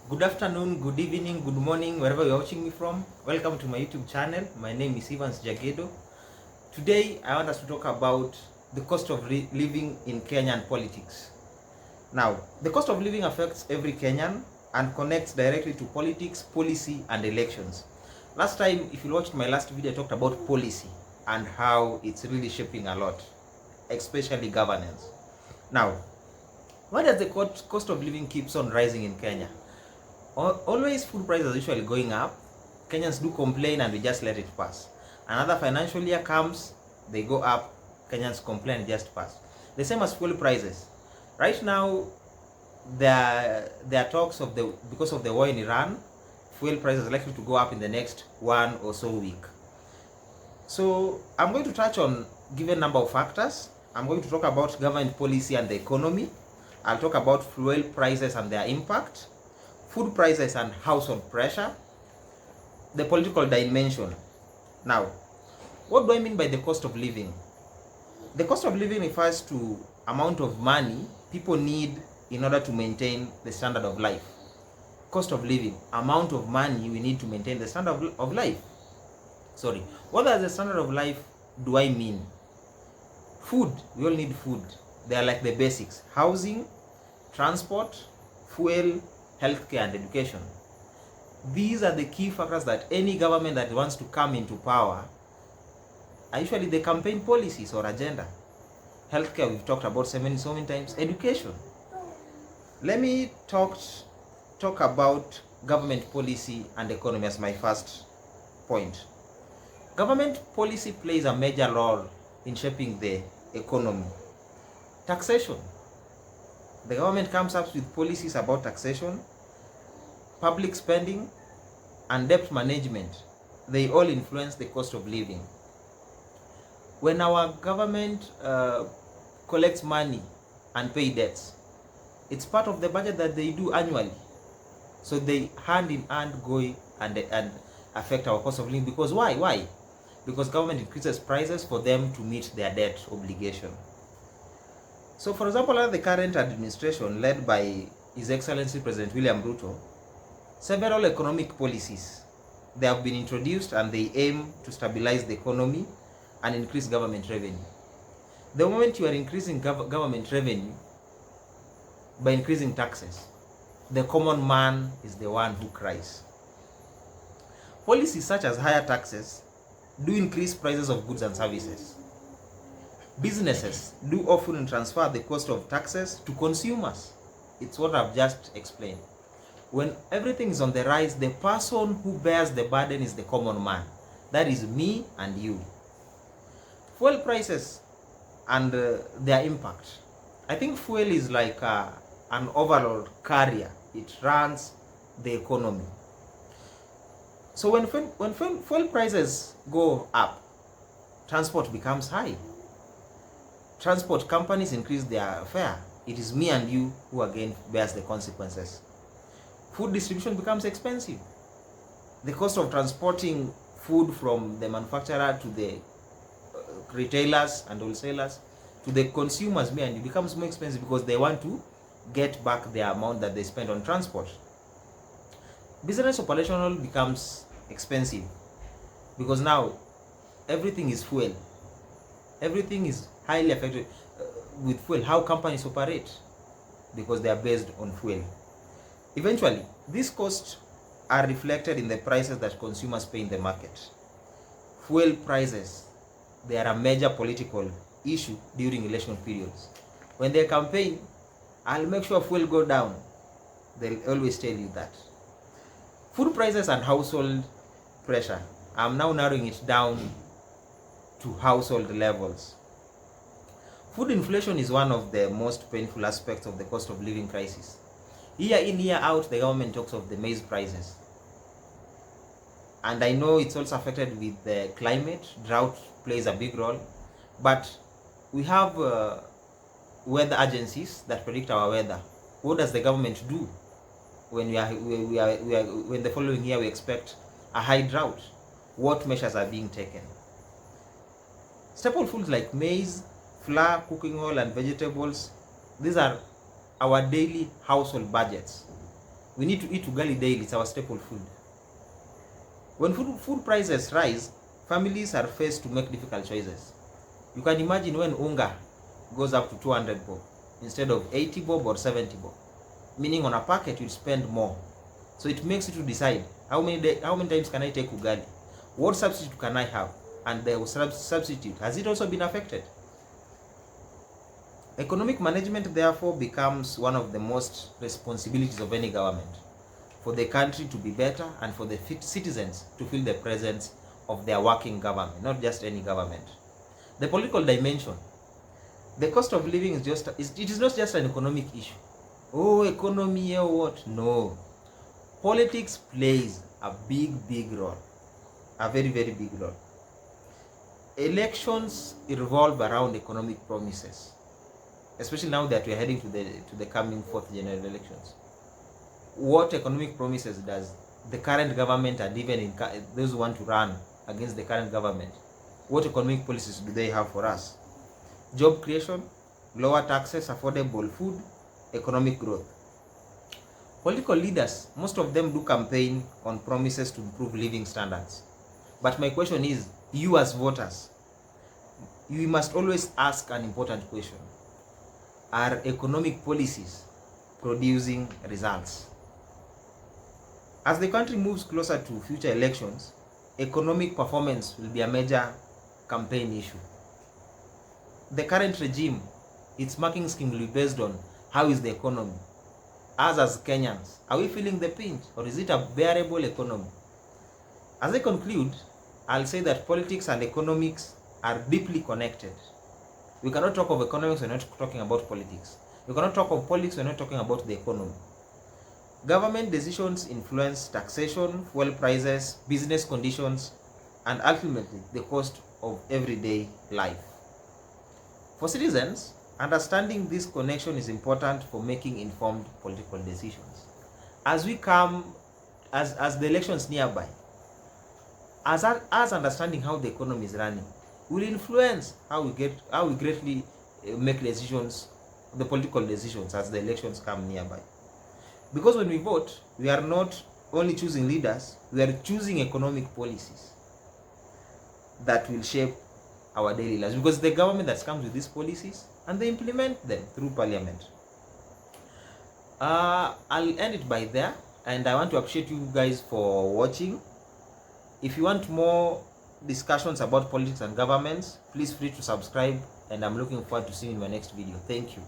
Good afternoon, good evening, good morning, wherever you're watching me from. Welcome to my YouTube channel. My name is Jagedo. Today, I want us to talk about the cost of living in Kenyan politics. Now, the cost of living affects every Kenyan and connects directly to politics, policy, and elections. Last time, if you watched my last video, I talked about policy and how it's really shaping a lot, especially governance. Now, why does the cost of living keeps on rising in Kenya? Always food prices are usually going up. Kenyans do complain and we just let it pass. Another financial year comes, they go up, Kenyans complain and just pass. The same as fuel prices. Right now, there are talks of because of the war in Iran, fuel prices are likely to go up in the next one or so week. So I'm going to touch on given number of factors. I'm going to talk about government policy and the economy. I'll talk about fuel prices and their impact, food prices and household pressure, the political dimension. Now, what do I mean by the cost of living? The cost of living refers to amount of money people need in order to maintain the standard of life. Cost of living, amount of money we need to maintain the standard of life. Sorry, what does the standard of life do I mean? Food, we all need food. They are like the basics: housing, transport, fuel, healthcare, and education. These are the key factors that any government that wants to come into power are usually the campaign policies or agenda. Healthcare, we've talked about so many times. Education. Let me talk about government policy and economy as my first point. Government policy plays a major role in shaping the economy. Taxation. The government comes up with policies about taxation, public spending, and debt management. They all influence the cost of living. When our government collects money and pay debts, it's part of the budget that they do annually. So they hand in hand go and affect our cost of living. Because why? Because government increases prices for them to meet their debt obligation. So for example, under the current administration led by His Excellency President William Ruto, several economic policies, they have been introduced and they aim to stabilize the economy and increase government revenue. The moment you are increasing government revenue by increasing taxes, the common man is the one who cries. Policies such as higher taxes do increase prices of goods and services. Businesses do often transfer the cost of taxes to consumers. It's what I've just explained. When everything is on the rise, the person who bears the burden is the common man. That is me and you. Fuel prices and their impact. I think fuel is like an overall carrier. It runs the economy. So when fuel prices go up, transport becomes high. Transport companies increase their fare. It is me and you who again bears the consequences. Food distribution becomes expensive. The cost of transporting food from the manufacturer to the retailers and wholesalers to the consumers, me and you, becomes more expensive because they want to get back the amount that they spend on transport. Business operational becomes expensive because now everything is fuel. Everything is highly affected with fuel, how companies operate, because they are based on fuel. Eventually, these costs are reflected in the prices that consumers pay in the market. Fuel prices, they are a major political issue during election periods. When they campaign, I'll make sure fuel go down. They'll always tell you that. Food prices and household pressure. I'm now narrowing it down to household levels. Food inflation is one of the most painful aspects of the cost of living crisis. Year in, year out, the government talks of the maize prices. And I know it's also affected with the climate. Drought plays a big role. But we have weather agencies that predict our weather. What does the government do when when the following year we expect a high drought? What measures are being taken? Staple foods like maize, flour, cooking oil, and vegetables, these are our daily household budgets. We need to eat ugali daily. It's our staple food. When food prices rise, families are faced to make difficult choices. You can imagine when unga goes up to 200 bob instead of 80 bob or 70 bob, meaning on a packet you'll spend more. So it makes you to decide how many times can I take ugali? What substitute can I have? And the substitute, has it also been affected? Economic management therefore becomes one of the most responsibilities of any government, for the country to be better and for the citizens to feel the presence of their working government, not just any government. The political dimension. The cost of living it is not just an economic issue. Oh, economy or what? No. Politics plays a big role. A very big role. Elections revolve around economic promises, especially now that we are heading to the coming 4th general elections. What economic promises does the current government, and even those who want to run against the current government, what economic policies do they have for us? Job creation, lower taxes, affordable food, economic growth. Political leaders, most of them do campaign on promises to improve living standards. But my question is, you as voters, you must always ask an important question. Are economic policies producing results? As the country moves closer to future elections, economic performance will be a major campaign issue. The current regime, its marking scheme will be based on how is the economy. Us as Kenyans, are we feeling the pinch, or is it a bearable economy? As I conclude, I'll say that politics and economics are deeply connected. We cannot talk of economics when we're not talking about politics. We cannot talk of politics when we're not talking about the economy. Government decisions influence taxation, fuel prices, business conditions, and ultimately the cost of everyday life. For citizens, understanding this connection is important for making informed political decisions. As we come, as the elections nearby, as understanding how the economy is running will influence how we greatly make decisions, the political decisions, as the elections come nearby. Because when we vote, we are not only choosing leaders, we are choosing economic policies that will shape our daily lives, because the government that comes with these policies and they implement them through parliament. I'll end it by there, and I want to appreciate you guys for watching. If you want more discussions about politics and governments, please feel free to subscribe, and I'm looking forward to seeing you in my next video. Thank you.